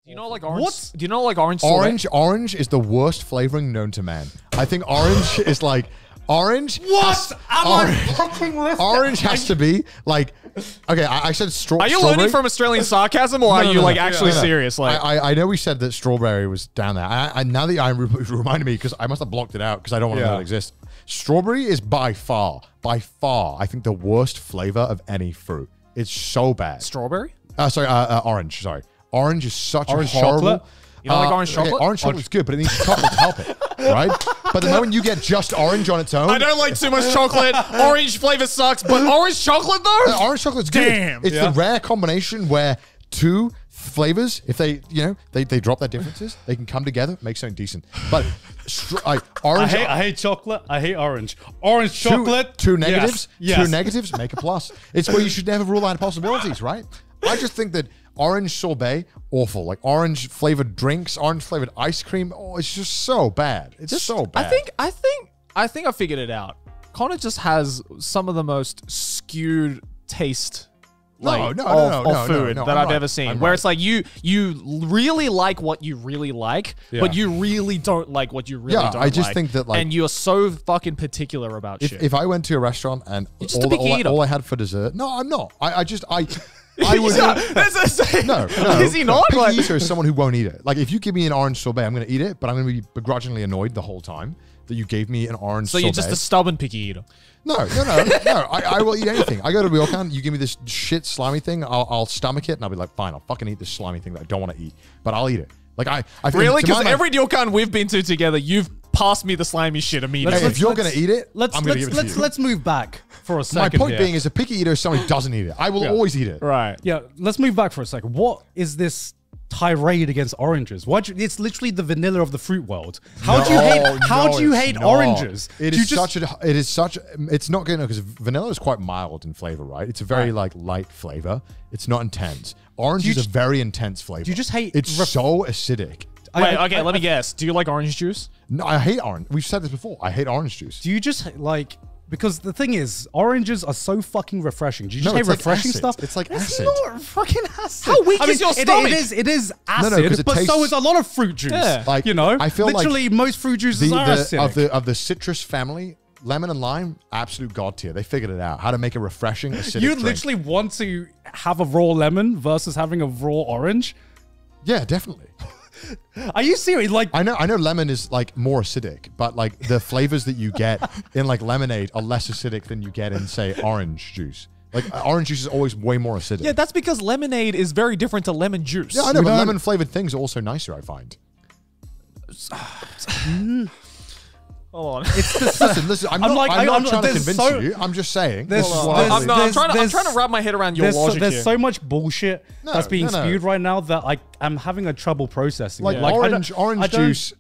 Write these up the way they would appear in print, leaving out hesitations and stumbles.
Do you know like orange? What? Do you know like orange? Sorbet? Orange is the worst flavoring known to man. I think orange is like orange. What? Am I fucking listening? Orange has to be like. Okay, I said Are you strawberry. learning from Australian sarcasm, or are you like actually serious? Like, I know we said that strawberry was down there. Now that I reminded me because I must have blocked it out because I don't want to know it exists. Strawberry is by far, I think the worst flavor of any fruit. It's so bad. strawberry? Orange. Sorry, orange is such Orange a horrible. chocolate? You don't like orange chocolate? Okay, orange chocolate is good, but it needs chocolate to help it, right? But the moment you get just orange on its own, I don't like too much chocolate. Orange flavor sucks, but orange chocolate though? orange chocolate's good. Damn. It's the rare combination where two flavors, if they, they drop their differences, they can come together, make something decent. But orange, I hate chocolate. I hate orange. Orange chocolate. Two negatives. Yes. Two negatives make a plus. It's where you should never rule out possibilities, right? I just think that orange sorbet, awful. Like orange flavored drinks, orange flavored ice cream. Oh, it's just so bad. It's so bad. I think I figured it out. Connor just has some of the most skewed taste of food that I've ever seen. Where it's like you really like what you really like, but you really don't like what you really don't like. I just think that like, and you're so fucking particular about shit. If I went to a restaurant and all I had for dessert, no, I'm not. I would no. Is he not? Picky eater is someone who won't eat it. Like if you give me an orange sorbet, I'm going to eat it, but I'm going to be begrudgingly annoyed the whole time that you gave me an orange sorbet. So you're just a stubborn picky eater. No. I will eat anything. I go to Ryokan, you give me this shit slimy thing, I'll stomach it, and I'll be like, fine, I'll fucking eat this slimy thing that I don't want to eat, but I'll eat it. Like I really, because every ryokan we've been to together, you've passed me the slimy shit immediately. Hey, if you're going to eat it, I'm going to give it to you. Let's move back for a second. My point being is a picky eater is someone who doesn't eat it. I will always eat it. Right. Yeah, let's move back for a second. What is this tirade against oranges? It's literally the vanilla of the fruit world. How do you hate oranges? It's not good because vanilla is quite mild in flavor, right? It's a very like light flavor. It's not intense. Orange is a very intense flavor. Do you just hate it's so acidic. Wait, okay, let me guess. Do you like orange juice? No, I hate orange. We've said this before. I hate orange juice. Do you just like... Because the thing is, oranges are so fucking refreshing. Do you just hate refreshing stuff? It's like acid. It's not fucking acid. How weak is your stomach? It is acid, but so is a lot of fruit juice. Yeah. Like, you know, I feel literally most fruit juices are acidic. Of the citrus family, lemon and lime, absolute god tier. They figured it out. How to make a refreshing acidic You drink. literally want to have a raw lemon versus having a raw orange? Yeah, definitely. Are you serious? Like I know lemon is like more acidic, but like the flavors that you get in like lemonade are less acidic than you get in say orange juice. Like orange juice is always way more acidic. Yeah, that's because lemonade is very different to lemon juice. Yeah, I know, but lemon flavored things are also nicer, I find. Hold on. Listen. I'm not trying to convince you. I'm just saying. I'm trying to wrap my head around your logic There's here. so much bullshit that's being spewed right now that I'm having a trouble processing. Like orange juice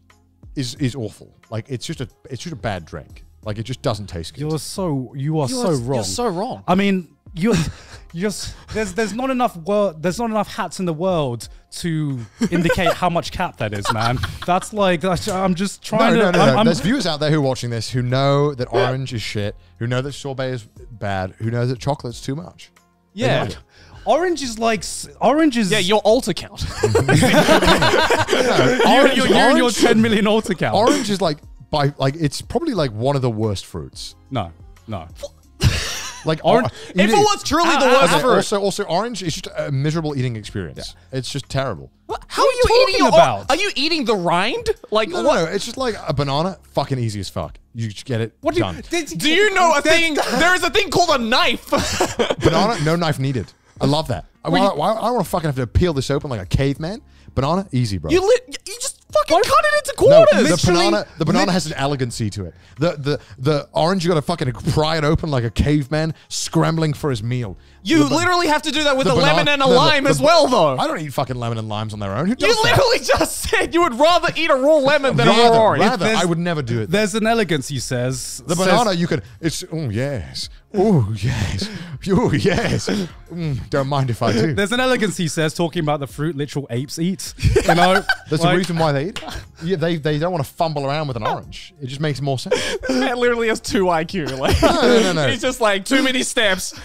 is awful. Like it's just a bad drink. Like it just doesn't taste good. You are so wrong. You're so wrong. I mean, there's not enough hats in the world to indicate how much cat that is, man. I'm just trying to. No. There's viewers out there who are watching this who know that orange is shit, who know that sorbet is bad, who know that chocolate's too much. Yeah. Orange is. Yeah, your alt account. You're in your 10 million alt account. Orange is it's probably like one of the worst fruits. No. Like orange. If it was truly the worst fruit. Also, orange is just a miserable eating experience. Yeah. It's just terrible. How are you eating about? Are you eating the rind? Like no, it's just like a banana. Fucking easy as fuck. You just get it done. Do you know a thing? There is a thing called a knife. Banana, no knife needed. I love that. I don't want to fucking have to peel this open like a caveman. Banana, easy, bro. You just fucking cut it into quarters. No, the banana has an elegancy to it. The orange, you got to fucking pry it open like a caveman scrambling for his meal. You literally have to do that with a lemon and a lime as well, though. I don't eat fucking lemon and limes on their own. Who does You literally just said you would rather eat a raw lemon than a raw orange. Rather, I would never do it. There's an elegance, he says. The banana, you could. It's yes. Oh yes. Oh yes. Don't mind if I do. There's an elegance, he says, talking about the fruit literal apes eat. You know, there's a reason why they eat. Yeah, they don't want to fumble around with an orange. It just makes more sense. This man literally has 2 IQ. Like, no. He's just like too many steps.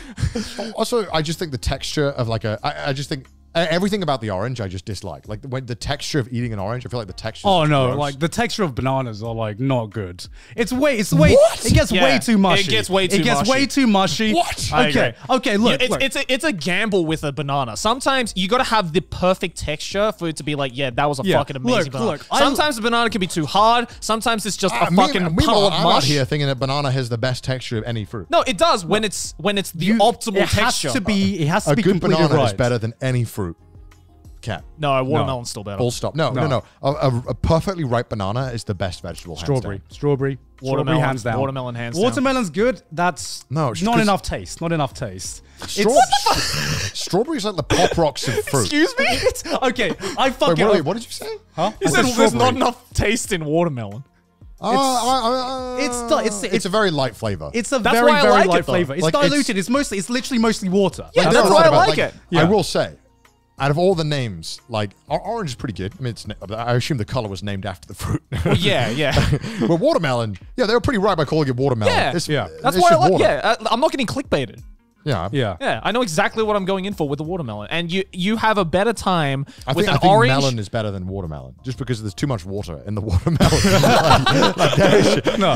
Also, I just think the texture of like I just think Everything about the orange I just dislike. Like when the texture of eating an orange, I feel like the texture. Oh no, gross. like the texture of bananas are like not good. It's way, What? it gets way too mushy. It gets way too mushy. What? Okay, look, it's a gamble with a banana. Sometimes you got to have the perfect texture for it to be like, yeah, that was a fucking amazing banana. Sometimes the banana can be too hard. Sometimes it's just a fucking puddle of I'm mush. out here thinking that banana has the best texture of any fruit. No, it does when it's the optimal texture. It has to be a good completely banana is right. better than any fruit. Cap. No, a watermelon's still better. Full stop. No. A perfectly ripe banana is the best vegetable. Strawberry, Watermelon, hands down. Watermelon hands down. Watermelon's good. That's not enough taste. Not enough taste. Strawberry's like the pop rocks of fruit. Excuse me? Okay, I fucking. Wait, what did you say? Huh? He said there's not enough taste in watermelon. It's a very light flavor. It's a That's very, why I very like light it, though. flavor. It's Like, diluted. It's literally mostly water. Yeah, Like, that's they're why I right about, like it. I will say, out of all the names, like orange is pretty good. I mean, I assume the color was named after the fruit. Well, yeah. But watermelon, yeah, they were pretty right by calling it watermelon. Yeah. It's That's it's why I just like. water. Yeah, I'm not getting clickbaited. Yeah. Yeah, I know exactly what I'm going in for with the watermelon, and you have a better time with an I think orange. melon is better than watermelon, just because there's too much water in the watermelon.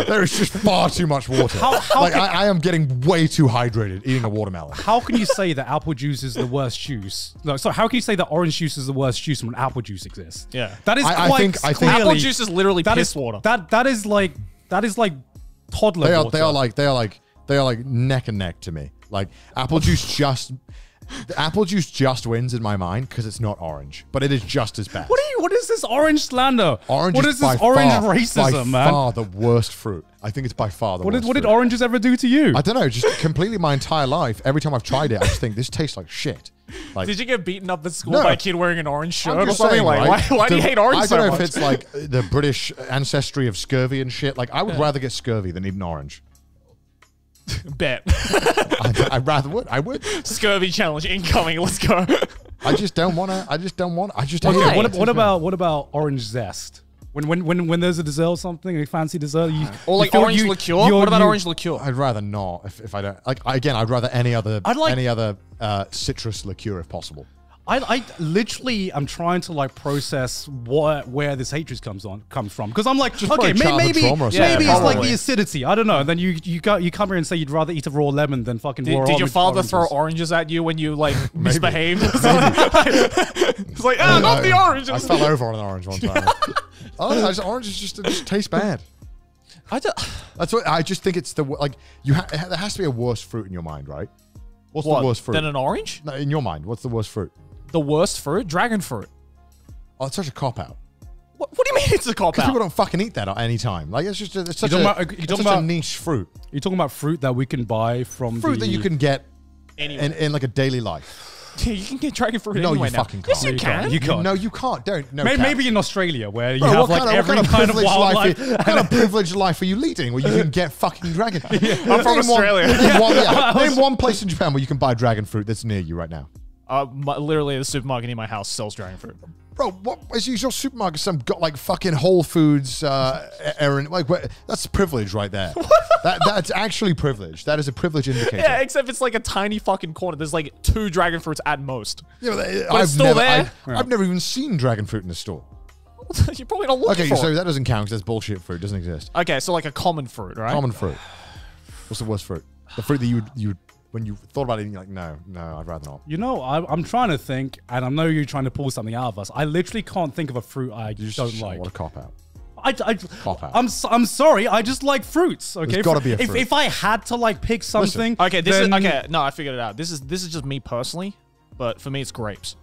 There is just far too much water. I am getting way too hydrated eating a watermelon. How can you say that apple juice is the worst juice? No, so how can you say that orange juice is the worst juice when apple juice exists? Yeah. That is I quite think clearly, Apple juice is literally that piss is water. That is like toddler water. They are like neck and neck to me. Like apple juice just wins in my mind because it's not orange, but it is just as bad. What is this orange slander? Orange what is is this by orange far, racism, by man? far the worst fruit. I think it's by far the worst. What did fruit. oranges ever do to you? I don't know. Just completely my entire life. Every time I've tried it, I just think this tastes like shit. Like, Did you get beaten up at school No. by a kid wearing an orange shirt I'm or just something? saying, Like, right? why do you hate orange I so don't know much? if it's like the British ancestry of scurvy and shit. Like I would rather get scurvy than eat an orange. Bet. I rather would. I would. Scurvy challenge incoming. Let's go. I just don't want to. I just hate Okay, it. what about orange zest? When there's a dessert or something, a fancy dessert, Or like orange liqueur. What about orange liqueur? I'd rather not. If I don't like again, I'd rather any other citrus liqueur if possible. I literally am trying to like process where this hatred comes from because I'm like, okay, probably childhood trauma or something. maybe it's like probably. the acidity. I don't know. And then you come here and say you'd rather eat a raw lemon than fucking raw. Did your father oranges. throw oranges at you when you like misbehaved? It's like, not the orange. I fell over on an orange one time. Oranges just taste bad. That's what I just think. It's the like there has to be a worse fruit in your mind, right? What's the worst fruit? Than an orange? No, in your mind, what's the worst fruit? The worst fruit? Dragon fruit. Oh, it's such a cop out. What do you mean it's a cop Because out? people don't fucking eat that at any time. Like it's just it's such talking a niche fruit. You're talking about fruit that we can buy from Fruit that you can get Anyway. in like a daily life. Yeah, you can get dragon fruit No, anyway you now. fucking Yes, can't. you can. You can't. No, you can't. Don't. No, Maybe in Australia where you Bro, have what like every kind of privileged wildlife. What kind of privileged life are you leading where you can get fucking dragon? I'm from Australia. Name one place in Japan where you can buy dragon fruit that's near you right now. Literally, the supermarket in my house sells dragon fruit. Bro, what is your supermarket? Some got like fucking Whole Foods, Aaron. Like, that's privilege right there. That's actually privilege. That is a privilege indicator. Yeah, except it's like a tiny fucking corner. There's like 2 dragon fruits at most. Yeah, But it's still there. I've never even seen dragon fruit in the store. You're probably not looking Okay, for so it. that doesn't count because that's bullshit fruit. It doesn't exist. Okay, so like a common fruit, right? Common fruit. What's the worst fruit? The fruit that you would when you thought about it, you're like, no, I'd rather not. You know, I'm trying to think, and I know you're trying to pull something out of us. I literally can't think of a fruit I don't like. What a cop out. Cop out. I'm sorry. I just like fruits. Okay, There's gotta be a fruit. If I had to like pick something, Okay, this is then- okay. No, I figured it out. This is just me personally, but for me, it's grapes.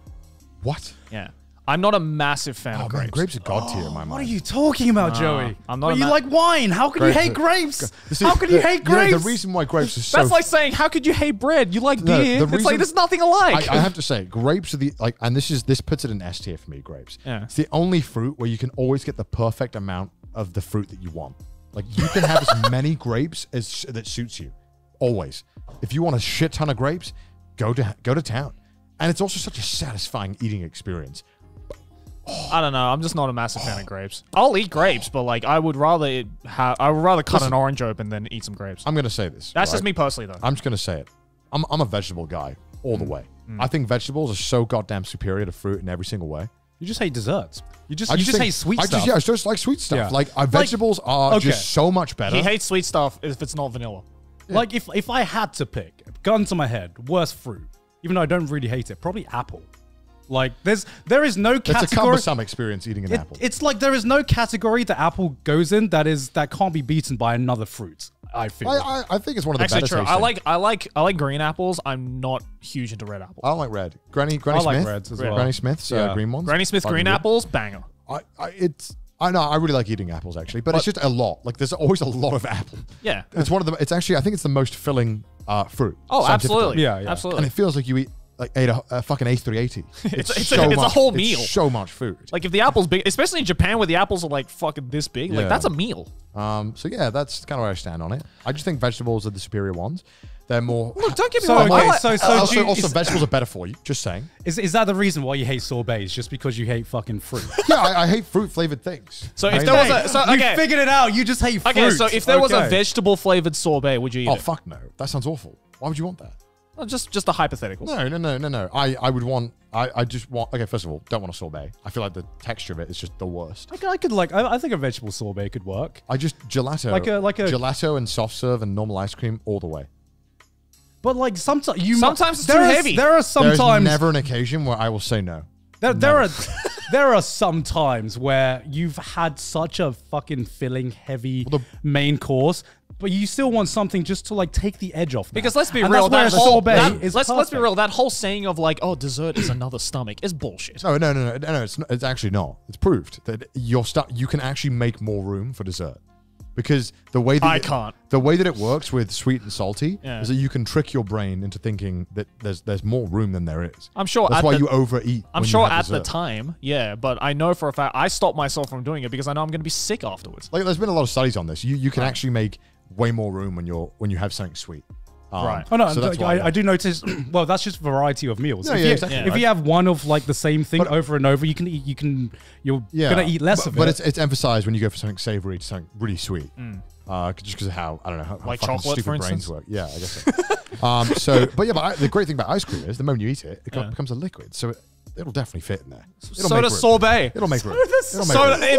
What? Yeah, I'm not a massive fan of grapes. Grapes are god tier in my mind. What are you talking about, Joey? I'm not But a you ma- like wine. How can you hate grapes? How can you hate know, grapes? the reason why grapes are so That's like saying, how could you hate bread? You like No, beer. the It's reason- like there's nothing alike. I have to say, grapes are the like, and this puts it in S tier for me. Grapes. Yeah. It's the only fruit where you can always get the perfect amount of the fruit that you want. Like you can have as many grapes as that suits you. Always. If you want a shit ton of grapes, go to town. And it's also such a satisfying eating experience. I don't know. I'm just not a massive fan of grapes. I'll eat grapes, but like I would rather cut an orange open than eat some grapes. I'm gonna say this. That's just right? me personally, though. I'm just gonna say it. I'm a vegetable guy all the way. I think vegetables are so goddamn superior to fruit in every single way. You just hate desserts. You just think, hate sweet stuff. I just like sweet stuff. Yeah. Like vegetables are just so much better. He hates sweet stuff if it's not vanilla. Yeah. Like if I had to pick, gun to my head, worst fruit, even though I don't really hate it, probably apple. Like there is no category. It's a cumbersome experience eating an apple. It's like there is no category that apple goes in that can't be beaten by another fruit. I feel. I think it's one of the Actually better true. tasting. I like green apples. I'm not huge into red apples. I don't like red. Granny I Smith. like reds as well. Granny Smith's green ones. Granny Smith green apples, banger. I know. I really like eating apples actually, but it's just a lot. Like there's always a lot of apple. Yeah, it's one of the. It's actually I think it's the most filling fruit. Oh, absolutely. Yeah, absolutely. And it feels like you ate a fucking A380. It's a whole meal. It's so much food. Like if the apple's big, especially in Japan where the apples are like fucking this big, like that's a meal. So yeah, that's kind of where I stand on it. I just think vegetables are the superior ones. They're more. Look, don't get me wrong. Also, vegetables are better for you. Just saying. Is that the reason why you hate sorbets? Just because you hate fucking fruit? Yeah, I hate fruit flavored things. So if there was you figured it out. You just hate fruit. Okay, so if there was a vegetable flavored sorbet, would you eat it? Oh fuck no, that sounds awful. Why would you want that? Well, just a hypothetical. No. I would want. I just want. Okay, first of all, don't want a sorbet. I feel like the texture of it is just the worst. I could like. I think a vegetable sorbet could work. I just gelato. Like a gelato and soft serve and normal ice cream all the way. But like sometimes it's too heavy. There are sometimes. There's never an occasion where I will say no. There are some times where you've had such a fucking filling, heavy main course, but you still want something just to like take the edge off. Now. Because let's be real, let's be real. That whole saying of like, oh, dessert is another stomach is bullshit. No. It's actually not. It's proved that you can actually make more room for dessert. Because the way that it works with sweet and salty is that you can trick your brain into thinking that there's more room than there is. I'm sure that's why you overeat. I'm sure at the time, but I know for a fact I stopped myself from doing it because I know I'm going to be sick afterwards. Like there's been a lot of studies on this. You can actually make way more room when you have something sweet. Right. Oh no, so I do notice. Well, that's just variety of meals. No, if you have one of like the same thing over and over, you're gonna eat less of it. But it's emphasized when you go for something savory to something really sweet. Just because of how I don't know how like fucking chocolate, stupid brains work. Yeah, I guess so. But the great thing about ice cream is the moment you eat it, it becomes a liquid. So it'll definitely fit in there. So does sorbet. It'll make room. In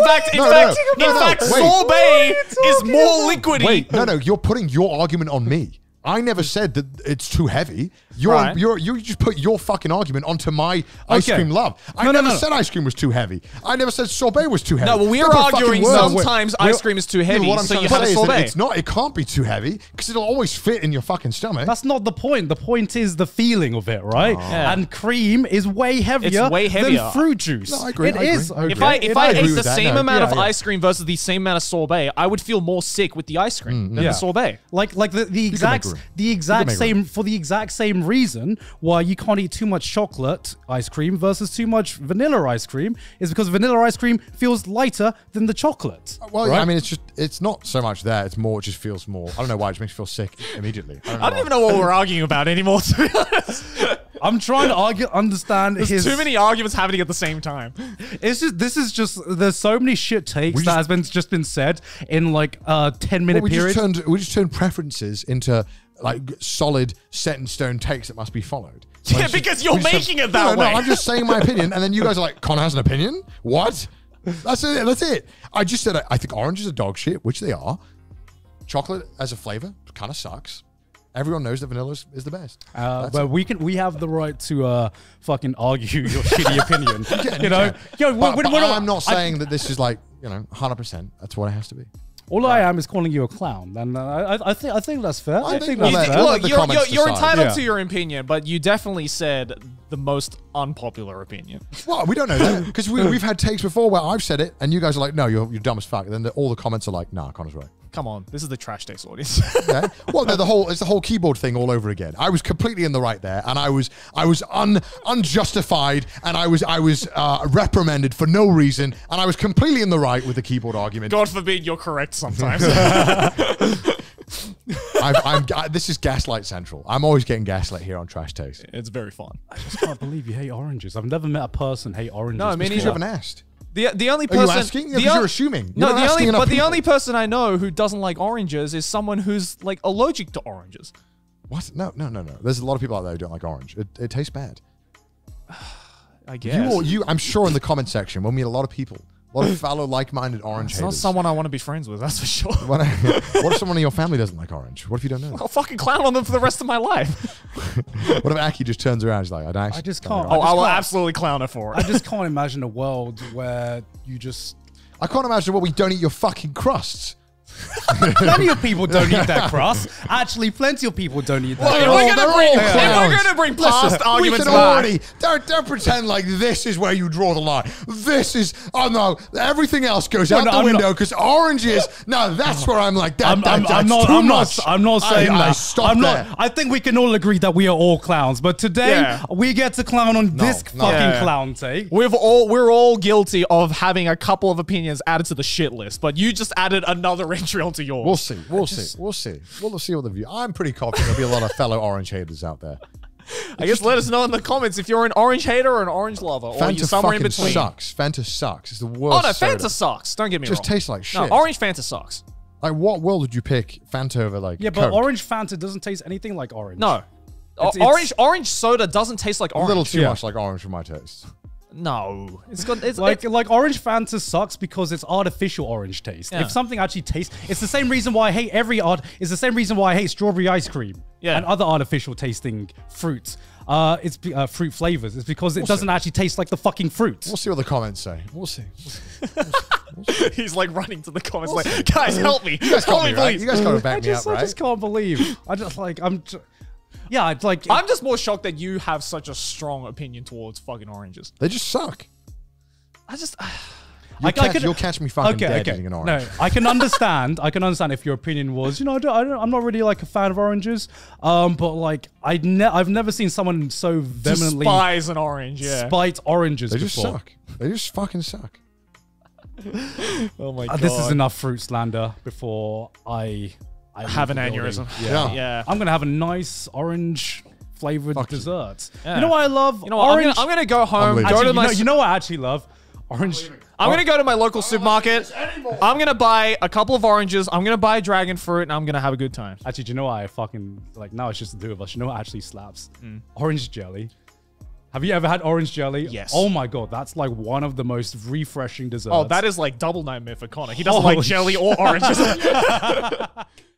fact, sorbet is more liquidy. Wait, no, you're putting your argument on me. I never said that it's too heavy. You just put your fucking argument onto my ice cream love. I never said ice cream was too heavy. I never said sorbet was too heavy. No, well, we're arguing sometimes ice cream is too heavy, so you have a sorbet. It's not. It can't be too heavy because it'll always fit in your fucking stomach. That's not the point. The point is the feeling of it, right? And cream is way heavier than fruit juice. No, I agree. It is. If I ate the same amount of ice cream versus the same amount of sorbet, I would feel more sick with the ice cream than the sorbet. Like the exact same reason why you can't eat too much chocolate ice cream versus too much vanilla ice cream is because vanilla ice cream feels lighter than the chocolate. Well, right? I mean, it's not so much that. It's more, it just feels more, I don't know why, it just makes me feel sick immediately. I don't even know what we're arguing about anymore, to be honest. I'm trying to understand There's too many arguments happening at the same time. There's so many shit takes that has just been said in like a 10-minute period. We just turned preferences into like solid set in stone takes that must be followed. Yeah, because you're making it that way. No, I'm just saying my opinion, and then you guys are like, Connor has an opinion? What? That's it. I just said I think oranges are dog shit, which they are. Chocolate as a flavor kind of sucks. Everyone knows that vanilla is the best. But we have the right to fucking argue your shitty opinion. You know? I'm not saying that this is like, 100%. That's what it has to be. All I am is calling you a clown, and I think that's fair. I think that's fair. Look, you're entitled to your opinion, but you definitely said the most unpopular opinion. Well, we don't know that because we've had takes before where I've said it, and you guys are like, "No, you're dumb as fuck." And then all the comments are like, "Nah, Connor's right." Come on, this is the trash taste audience. Yeah. Well, it's the whole keyboard thing all over again. I was completely in the right there, and I was unjustified, and I was reprimanded for no reason, and I was completely in the right with the keyboard argument. God forbid you're correct sometimes. This is Gaslight Central. I'm always getting gaslit here on Trash Taste. It's very fun. I just can't believe you hate oranges. I've never met a person hate oranges. No, I mean, you haven't asked. The only person... Are you asking? Yeah, you're assuming. The only person I know who doesn't like oranges is someone who's like allergic to oranges. What? No. There's a lot of people out there who don't like orange. It tastes bad. I guess. I'm sure in the comment section we'll meet a lot of people. A lot of fellow like-minded orange haters. It's not someone I want to be friends with, that's for sure. What if someone in your family doesn't like orange? What if you don't know? I'll fucking clown on them for the rest of my life. What if Aki just turns around and is like, I just can't. I will absolutely clown her for it. I just can't imagine a world where you just... I can't imagine we don't eat your fucking crusts. Plenty of people don't eat that crust. Actually, plenty of people don't eat that. Well, if we're gonna bring past arguments back, don't pretend like this is where you draw the line. This is everything else goes out the window because oranges. No, that's where I'm like that. I'm not saying that. I think we can all agree that we are all clowns, but today we get to clown on this fucking clown take. We're all guilty of having a couple of opinions added to the shit list, but you just added another entry onto yours. We'll see. We'll see what the view. I'm pretty confident there'll be a lot of fellow orange haters out there. I guess let us know in the comments if you're an orange hater or an orange lover, or you're somewhere in between. Fanta sucks. It's the worst. Oh no, soda. Fanta sucks. Don't get me wrong. Just tastes like shit. No, orange Fanta sucks. Like, what world would you pick Fanta over like? Yeah, but Coke? orange Fanta doesn't taste anything like orange. No, orange soda doesn't taste like orange. A little too much like orange for my taste. No, it's like orange Fanta sucks because it's artificial orange taste. Yeah. If something actually tastes, it's the same reason why I hate it's the same reason why I hate strawberry ice cream and other artificial tasting fruits. It's fruit flavors. It's because it doesn't actually taste like the fucking fruit. We'll see what the comments say. We'll see. He's like running to the comments like, guys, help me. You guys can't be right. You guys gotta back me up, right? I just can't believe. Yeah, it's like... I'm just more shocked that you have such a strong opinion towards fucking oranges. They just suck. You'll catch me fucking dead eating an orange. No, I can understand. If your opinion was, I'm not really like a fan of oranges. But like, I've never seen someone so vehemently despise an orange. Yeah, spite oranges. They just suck. They just fucking suck. Oh my god! This is enough fruit slander before I have an aneurysm. Yeah. I'm gonna have a nice orange flavored dessert. Yeah. You know what I love? You know what? Orange. I'm gonna go home. You know what I actually love? Orange. I'm gonna go to my local supermarket. I'm gonna buy a couple of oranges. I'm gonna buy dragon fruit, and I'm gonna have a good time. Actually, do you know what I fucking like? Now it's just the two of us. You know what actually slaps? Orange jelly. Have you ever had orange jelly? Yes. Oh my god, that's like one of the most refreshing desserts. Oh, that is like double nightmare for Connor. He doesn't like jelly or oranges.